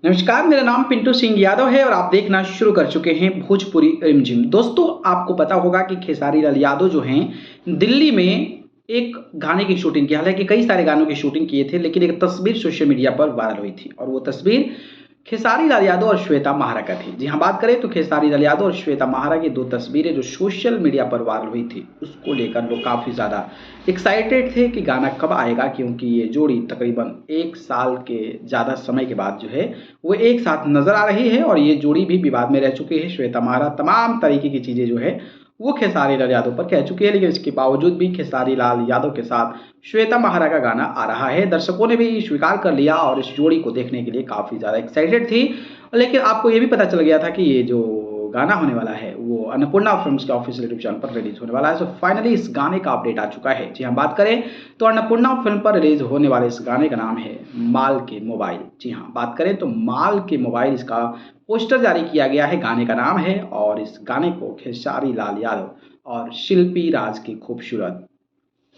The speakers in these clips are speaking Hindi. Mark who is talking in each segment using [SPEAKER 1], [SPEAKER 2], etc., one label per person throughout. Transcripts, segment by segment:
[SPEAKER 1] नमस्कार, मेरा नाम पिंटू सिंह यादव है और आप देखना शुरू कर चुके हैं भोजपुरी रिमझिम। दोस्तों, आपको पता होगा कि खेसारी लाल यादव जो हैं दिल्ली में एक गाने की शूटिंग की। हालांकि कई सारे गानों की शूटिंग किए थे, लेकिन एक तस्वीर सोशल मीडिया पर वायरल हुई थी और वो तस्वीर खेसारी लाल यादव और श्वेता महारा का थी। जी हाँ, बात करें तो खेसारी लाल यादव और श्वेता महारा की दो तस्वीरें जो सोशल मीडिया पर वायरल हुई थी, उसको लेकर लोग काफ़ी ज़्यादा एक्साइटेड थे कि गाना कब आएगा, क्योंकि ये जोड़ी तकरीबन 1 साल के ज़्यादा समय के बाद जो है वो एक साथ नज़र आ रही है और ये जोड़ी भी विवाद में रह चुकी है। श्वेता महारा तमाम तरीके की चीज़ें जो है वो खेसारी लाल यादव पर कह चुकी है, लेकिन इसके बावजूद भी खेसारी लाल यादव के साथ श्वेता महारा का गाना आ रहा है। दर्शकों ने भी स्वीकार कर लिया और इस जोड़ी को देखने के लिए काफ़ी ज़्यादा एक्साइटेड थी। लेकिन आपको ये भी पता चल गया था कि ये जो गाना होने वाला है वो अन्नपूर्णा फिल्म्स के ऑफिशियल यूट्यूब चैनल पर रिलीज होने वाला है। सो फाइनली इस गाने का अपडेट आ चुका है। जी हाँ, बात करें तो अन्नपूर्णा फिल्म पर रिलीज होने वाले इस गाने का नाम है माल के मोबाइल। जी हाँ, बात करें तो माल के मोबाइल इसका पोस्टर जारी किया गया है, गाने का नाम है। और इस गाने को खेसारी लाल यादव और शिल्पी राज की खूबसूरत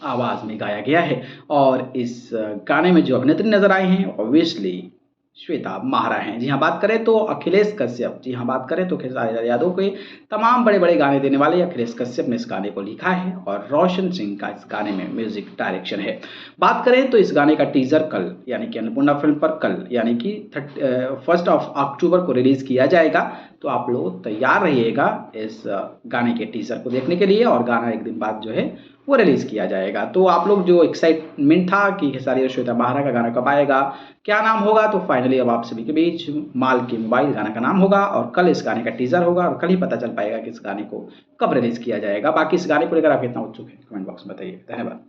[SPEAKER 1] आवाज़ में गाया गया है। और इस गाने में जो अभिनेत्री नज़र आए हैं ऑब्वियसली श्वेता महारा हैं। जी हाँ, बात करें तो अखिलेश कश्यप। जी हाँ, बात करें तो खेसारी लाल यादव के तमाम बड़े-बड़े गाने देने वाले अखिलेश कश्यप ने इस गाने को लिखा है और रोशन सिंह का इस गाने में म्यूज़िक डायरेक्शन है। बात करें तो इस गाने का टीज़र कल यानी कि अन्नपूर्णा फ़िल्म पर कल यानी कि 1 अक्टूबर को रिलीज़ किया जाएगा। तो आप लोग तैयार रहिएगा इस गाने के टीज़र को देखने के लिए और गाना एक दिन बाद जो है वो रिलीज़ किया जाएगा। तो आप लोग जो एक्साइटमेंट था कि खेसारी और श्वेता महारा का गाना कब आएगा, क्या नाम होगा, तो फाइनली अब आप सभी के बीच माल के मोबाइल गाना का नाम होगा और कल इस गाने का टीज़र होगा और कल ही पता चल पाएगा कि इस गाने को कब रिलीज़ किया जाएगा। बाकी इस गाने को लेकर आप कितना उत्सुक हैं, कमेंट बॉक्स में बताइए। धन्यवाद।